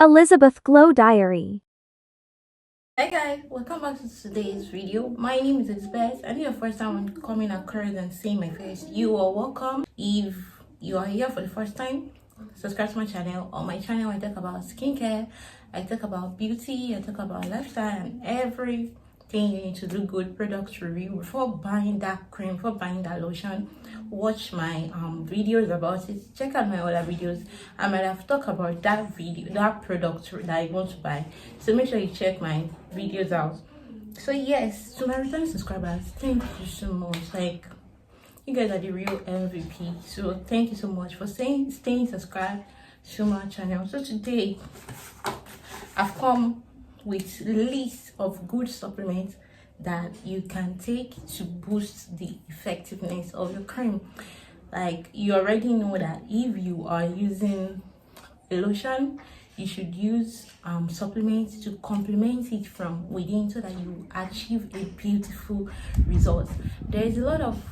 Elizabeth Glow Diary. Hey guys, welcome back to today's video. My name is Elizabeth, and if your first time coming across and seeing my face, you are welcome. If you are here for the first time, subscribe to my channel. On my channel, I talk about skincare, I talk about beauty, I talk about lifestyle, and everything you need to do good product review before buying that cream, before buying that lotion. Watch my videos about it. Check out my other videos. I might have talked about that product that I want to buy, so make sure you check my videos out. So yes, to my returning subscribers, thank you so much. Like, you guys are the real MVP, so thank you so much for staying subscribed to my channel. So today I've come with a list of good supplements that you can take to boost the effectiveness of your cream. Like, you already know that if you are using a lotion, you should use supplements to complement it from within so that you achieve a beautiful result. There is a lot of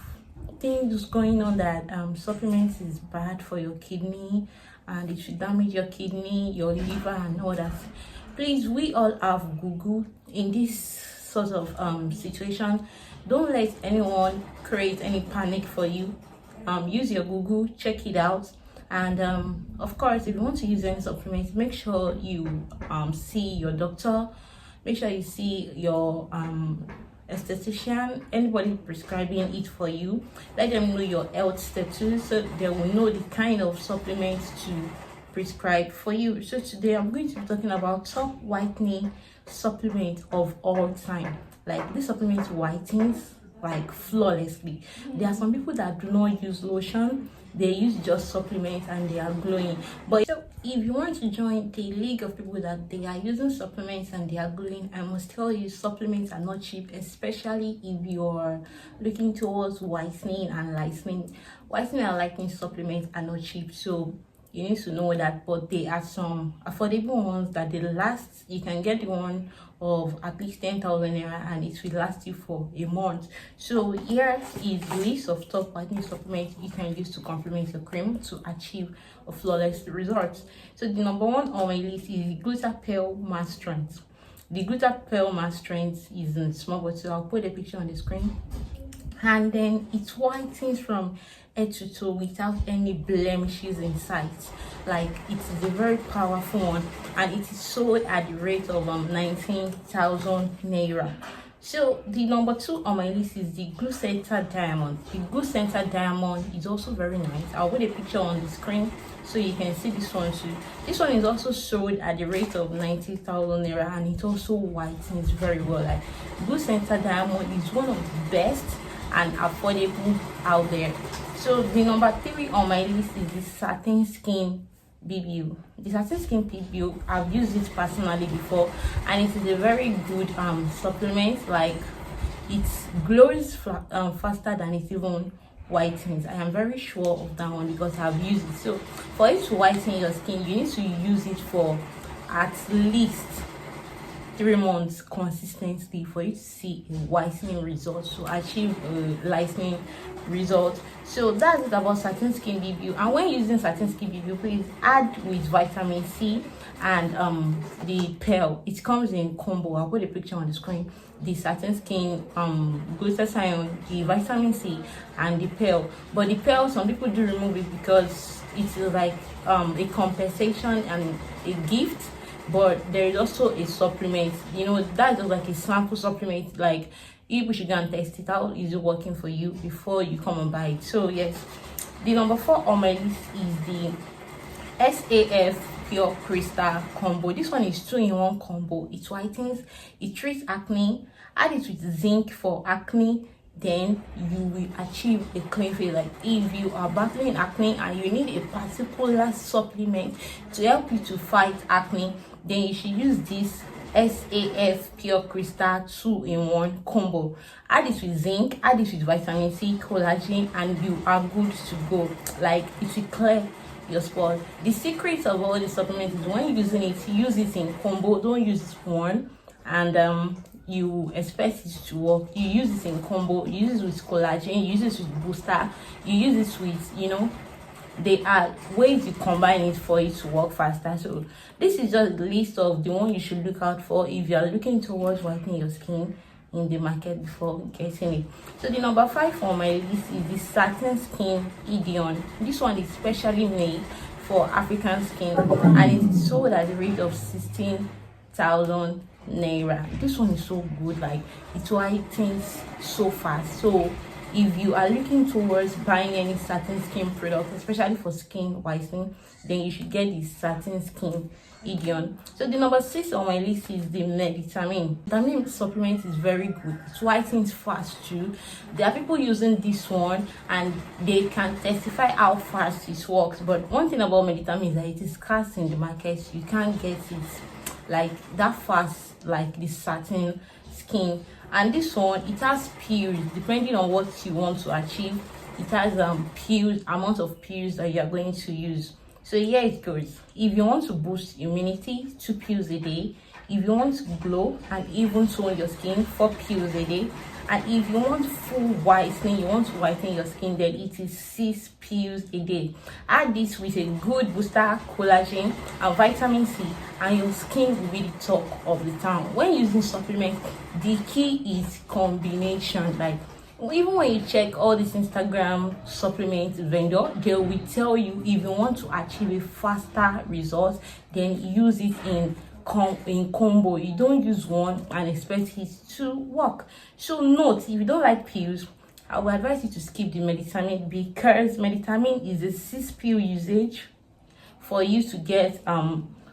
things going on that supplements is bad for your kidney, and it should damage your kidney, your liver, and all that. Please, we all have Google in this sort of situation. Don't let anyone create any panic for you. Use your Google, check it out, and of course, if you want to use any supplements, make sure you see your doctor. Make sure you see your esthetician, anybody prescribing it for you. Let them know your health status so they will know the kind of supplements to prescribe for you. So today I'm going to be talking about top whitening supplement of all time. Like, this supplement whitens like flawlessly. There are some people that do not use lotion, they use just supplements and they are glowing. But so if you want to join the league of people that they are using supplements and they are glowing, I must tell you, supplements are not cheap, especially if you're looking towards whitening and lightening. Whitening and lightening supplements are not cheap, so you need to know that. But there are some affordable ones that they last. You can get the one of at least 10,000 naira and it will last you for a month. So here is the list of top whitening supplements you can use to complement your cream to achieve a flawless result. So the number one on my list is the Glutathione Mass Strength. The Glutathione Mass Strength is in small bottle. I'll put a picture on the screen. And then it whitens from head to toe without any blemishes in sight. Like, it is a very powerful one, and it is sold at the rate of 19,000 naira. So the number two on my list is the Glue Center Diamond. The Glue Center Diamond is also very nice. I'll put a picture on the screen so you can see this one too. This one is also sold at the rate of 90,000 naira, and it also whitens very well. Like, Glue Center Diamond is one of the best and affordable out there. So the number three on my list is the Satin Skin BBU. The Satin Skin BBU, I've used it personally before, and it is a very good supplement. Like, it glows faster than it even whitens. I am very sure of that one because I've used it. So for it to whiten your skin, you need to use it for at least 3 months consistently for you to see a whitening result, to achieve a lightening result. So that's it about Satin Skin BBU. And when using Satin Skin BBU, please add with vitamin C and the pearl. It comes in combo. I'll put a picture on the screen. The Satin Skin glutathione, the vitamin C, and the pearl. But the pearl, some people do remove it because it's like a compensation and a gift. But there is also a supplement, that's just like a sample supplement. Like, you should go and test it out. Is it working for you before you come and buy it? So yes, the number four on my list is the SAF Pure Crystal Combo. This one is 2-in-1 combo. It whitens, it treats acne. Add it with zinc for acne, then you will achieve a clean face. Like, if you are battling acne and you need a particular supplement to help you to fight acne, then you should use this SAF Pure Crystal 2-in-1 combo. Add it with zinc, add it with vitamin C, collagen, and you are good to go. Like, it will clear your spot. The secret of all the supplements is when you're using it, use it in combo. Don't use it one and you expect it to work. You use it in combo, you use it with collagen, you use it with booster, you use it with there are ways you combine it for it to work faster. So this is just a list of the one you should look out for if you are looking towards whitening your skin in the market before getting it. So the number 5 on my list is the satin skin Ideon. This one is specially made for African skin and it is sold at the rate of 16,000 naira. This one is so good, like it whitens so fast. So if you are looking towards buying any satin skin product, especially for skin whitening, then you should get the satin skin Ideon. So the number 6 on my list is the Meditamin. Vitamin supplement is very good. It whitens fast too. There are people using this one and they can testify how fast it works. But one thing about Meditamin is that it is scarce in the market. You can't get it like that fast like the satin skin. And this one, it has peels depending on what you want to achieve. It has peels, amount of peels that you are going to use. So here it goes. If you want to boost immunity, 2 pills a day. If you want to glow and even tone your skin, 4 pills a day. And if you want full whitening, you want to whiten your skin, then it is 6 pills a day. Add this with a good booster, collagen and vitamin C, and your skin will be the talk of the town. When using supplements, the key is combination. Like even when you check all these Instagram supplement vendor, they will tell you if you want to achieve a faster result, then use it in combo. You don't use one and expect it to work. So note, if you don't like pills, I would advise you to skip the Meditamin, because Meditamin is a 6 pill usage for you to get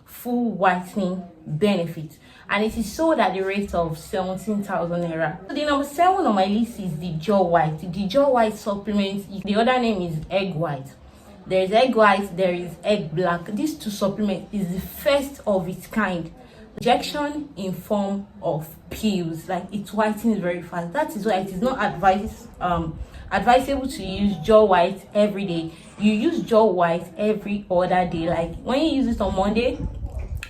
full whitening benefit, and it is sold at the rate of 17,000 naira. So the number 7 on my list is the Jaw White. The Jaw White supplement, the other name is Egg White. There is Egg White, there is Egg Black. These 2 supplements is the first of its kind. Injection in form of pills, like it whitens very fast. That is why it is not advisable to use Jaw White every day. You use Jaw White every other day. Like when you use it on Monday,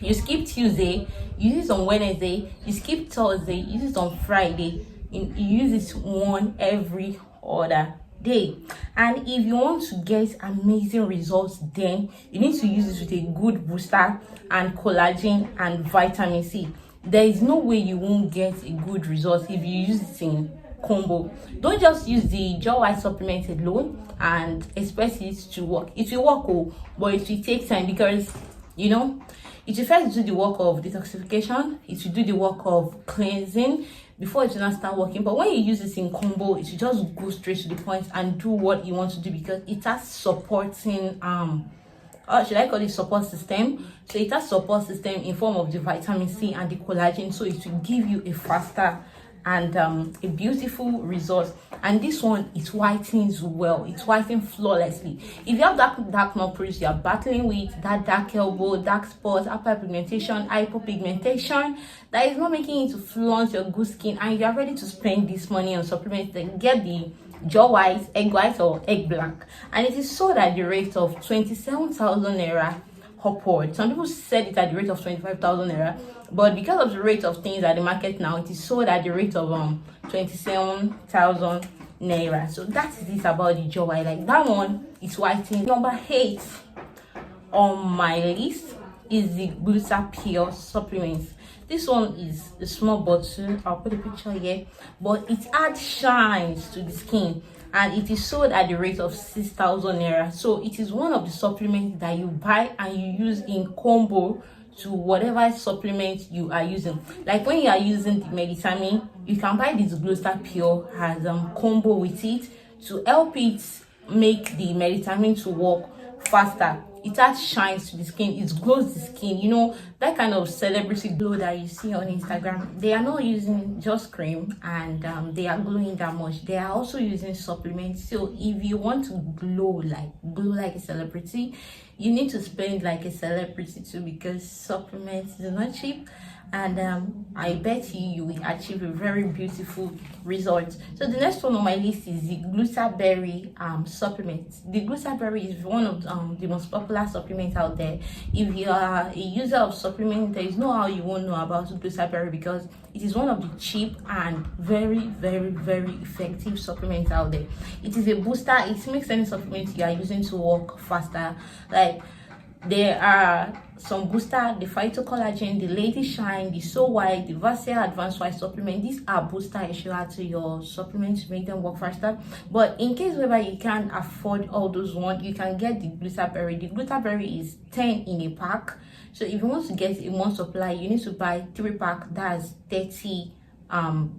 you skip Tuesday, you use it on Wednesday, you skip Thursday, you use it on Friday, you use it one every other day. And if you want to get amazing results, then you need to use it with a good booster and collagen and vitamin C. There is no way you won't get a good result if you use it in combo. Don't just use the Jaw White supplement alone and expect it to work. It will work, but it will take time, because you know it will first do the work of detoxification, it will do the work of cleansing before it will not start working. But when you use this in combo, it will just go straight to the point and do what you want to do, because it has supporting should I call it support system? So it has support system in form of the vitamin C and the collagen, so it will give you a faster and a beautiful result. And this one, it whitens well, it whitens flawlessly. If you have dark knuckles, you are battling with that dark elbow, dark spots, hyperpigmentation that is not making it to flaunt your good skin, and you are ready to spend this money on supplements, then get the Jaw White, Egg White or Egg Black, and it is sold at the rate of 27,000 naira upward. Some people said it at the rate of 25,000 naira, but because of the rate of things at the market now, it is sold at the rate of 27,000 naira. So that is it about the Jaw White. Like that one is whitening. Number 8 on my list is the Gluta Pure supplements. This one is a small bottle. I'll put a picture here, but it adds shines to the skin, and it is sold at the rate of 6,000 naira. So it is one of the supplements that you buy and you use in combo to whatever supplement you are using. Like when you are using the Meditamin, you can buy this Gluta Pure as combo with it to help it make the Meditamin to work faster. It adds shines to the skin, it glows the skin, you know, that kind of celebrity glow that you see on Instagram. They are not using just cream and they are glowing that much. They are also using supplements. So if you want to glow like a celebrity, you need to spend like a celebrity too, because supplements is not cheap. And I bet you will achieve a very beautiful result. So the next one on my list is the Gluta-berry supplement. The Gluta-berry is one of the most popular supplements out there. If you are a user of supplement, there is no how you won't know about Gluta-berry, because It is one of the cheap and very effective supplements out there. It is a booster. It makes any supplement you are using to work faster. Like, there are some booster, the phytocollagen, the lady shine, the so white, the Vasia advanced white supplement. These are booster you should add to your supplements to make them work faster. But in case whether you can't afford all those ones, you can get the glutamberry. The glutamberry is 10 in a pack. So if you want to get a month supply, you need to buy 3-pack. That's 30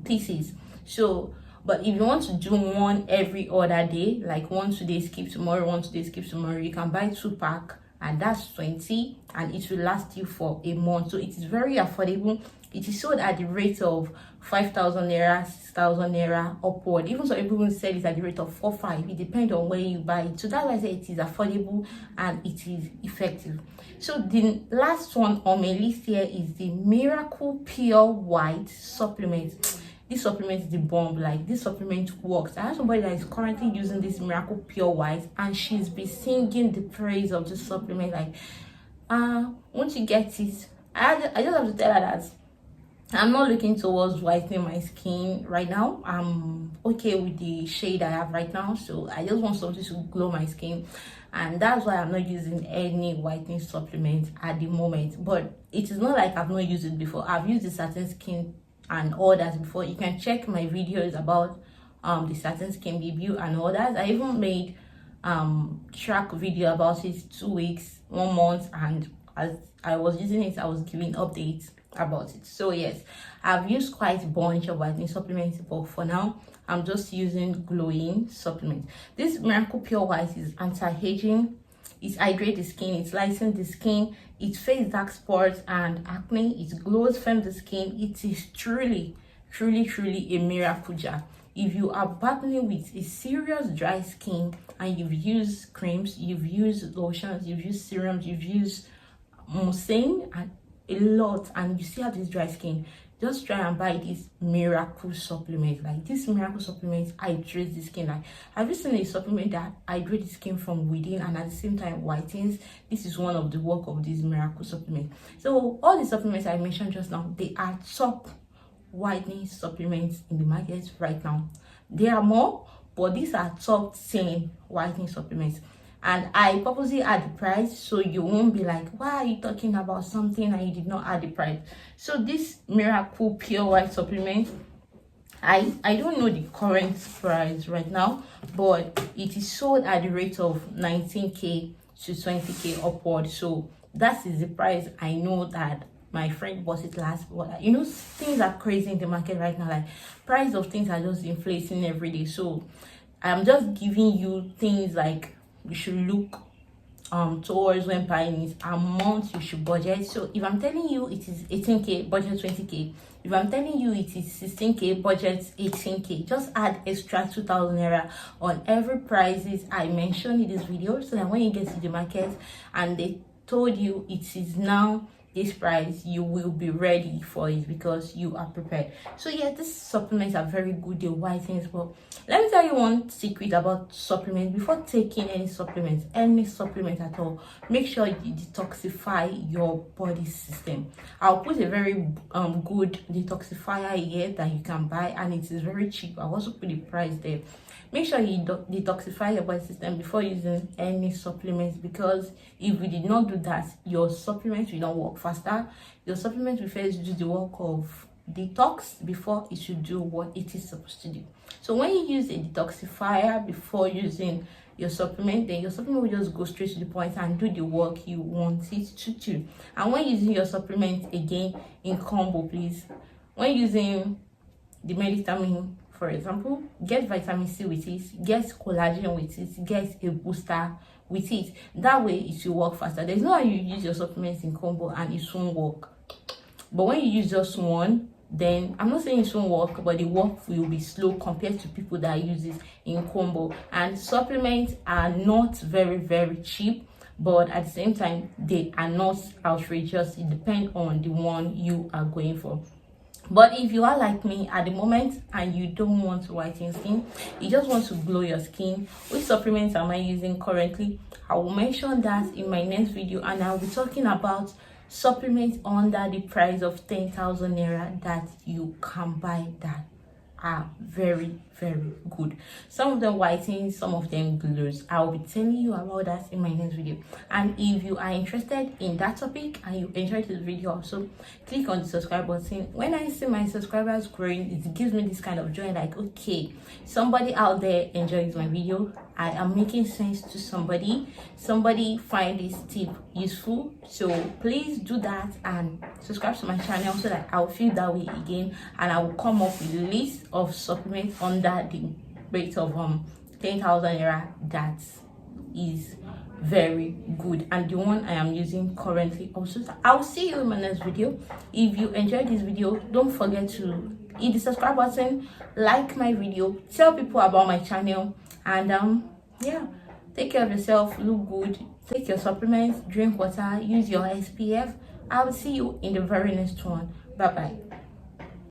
pieces. So but if you want to do one every other day, like one today skip tomorrow, one today skip tomorrow, you can buy 2-pack, and that's 20, and it will last you for a month. So it is very affordable. It is sold at the rate of 5,000 naira, 6,000 naira upward. Even some people sell it at the rate of 4-5. It depends on where you buy it. So that's why I say it is affordable and it is effective. So the last one on my list here is the Miracle Pure White supplement. This supplement is the bomb. Like, this supplement works. I have somebody that is currently using this Miracle Pure White, and she's been singing the praise of this supplement. Like, once you get it, I just have to tell her that I'm not looking towards whitening my skin right now. I'm okay with the shade I have right now, so I just want something to glow my skin, and that's why I'm not using any whitening supplement at the moment. But it is not like I've not used it before. I've used the Satin Skin and others before. You can check my videos about the Satin Skin review and others. I even made track video about it 2 weeks, 1 month, and as I was using it, I was giving updates about it. So yes, I've used quite a bunch of whitening supplements, but for now I'm just using glowing supplements. This Miracle Pure White is anti-aging, it hydrates the skin, it lightens the skin, it fades dark spots and acne, it glows from the skin. It is truly a miracle jar. If you are battling with a serious dry skin and you've used creams, you've used lotions, you've used serums, you've used mucin and a lot, and you still have this dry skin, just try and buy this miracle supplement. Like, this miracle supplement hydrates the skin. Like, have you seen a supplement that hydrates the skin from within and at the same time whitens? This is one of the work of this miracle supplement. So all the supplements I mentioned just now, they are top whitening supplements in the market right now. There are more, but these are top 10 whitening supplements. And I purposely add the price so you won't be like, why are you talking about something and you did not add the price? So this Miracle Pure White supplement, I don't know the current price right now, but it is sold at the rate of 19k to 20k upward. So that is the price. I know that my friend bought it last, but you know, things are crazy in the market right now. Like, price of things are just inflating every day. So I'm just giving you things like you should look towards when buying it, amount you should budget. So if I'm telling you it is 18k, budget 20k. If I'm telling you it is 16k, budget 18k. Just add extra 2,000 naira on every prices I mentioned in this video, so that when you get to the market and they told you it is now this price, you will be ready for it because you are prepared. So yeah, these supplements are very good, they whiten as well. Let me tell you one secret about supplements. Before taking any supplement at all, make sure you detoxify your body system. I'll put a very good detoxifier here that you can buy, and it is very cheap. I'll also put the price there. Make sure you detoxify your body system before using any supplements, because if you did not do that, your supplements will not work faster. Your supplement will first do the work of detox before it should do what it is supposed to do. So when you use a detoxifier before using your supplement, then your supplement will just go straight to the point and do the work you want it to do. And when using your supplement, again, in combo, please, when using the multivitamin, for example, get vitamin C with it, get collagen with it, get a booster with it. That way it will work faster. There's no how you use your supplements in combo and it won't work. But when you use just one, then I'm not saying it won't work, but the work will be slow compared to people that use it in combo. And supplements are not very cheap, but at the same time they are not outrageous. It depends on the one you are going for. But if you are like me at the moment and you don't want to whiten skin, you just want to glow your skin, which supplements am I using currently? I will mention that in my next video, and I'll be talking about supplements under the price of 10,000 naira that you can buy that are very good. Some of them whitening, some of them glows. I'll be telling you about that in my next video. And if you are interested in that topic and you enjoyed this video also, click on the subscribe button. When I see my subscribers growing, it gives me this kind of joy, like, okay, somebody out there enjoys my video. I am making sense to somebody find this tip useful. So please do that and subscribe to my channel so that I'll feel that way again, and I will come up with a list of supplements under the rate of 10,000 naira that is very good, and the one I am using currently also. I'll see you in my next video. If you enjoyed this video, don't forget to hit the subscribe button, like my video, tell people about my channel, and yeah, take care of yourself, look good, take your supplements, drink water, use your SPF. I'll see you in the very next one. Bye bye.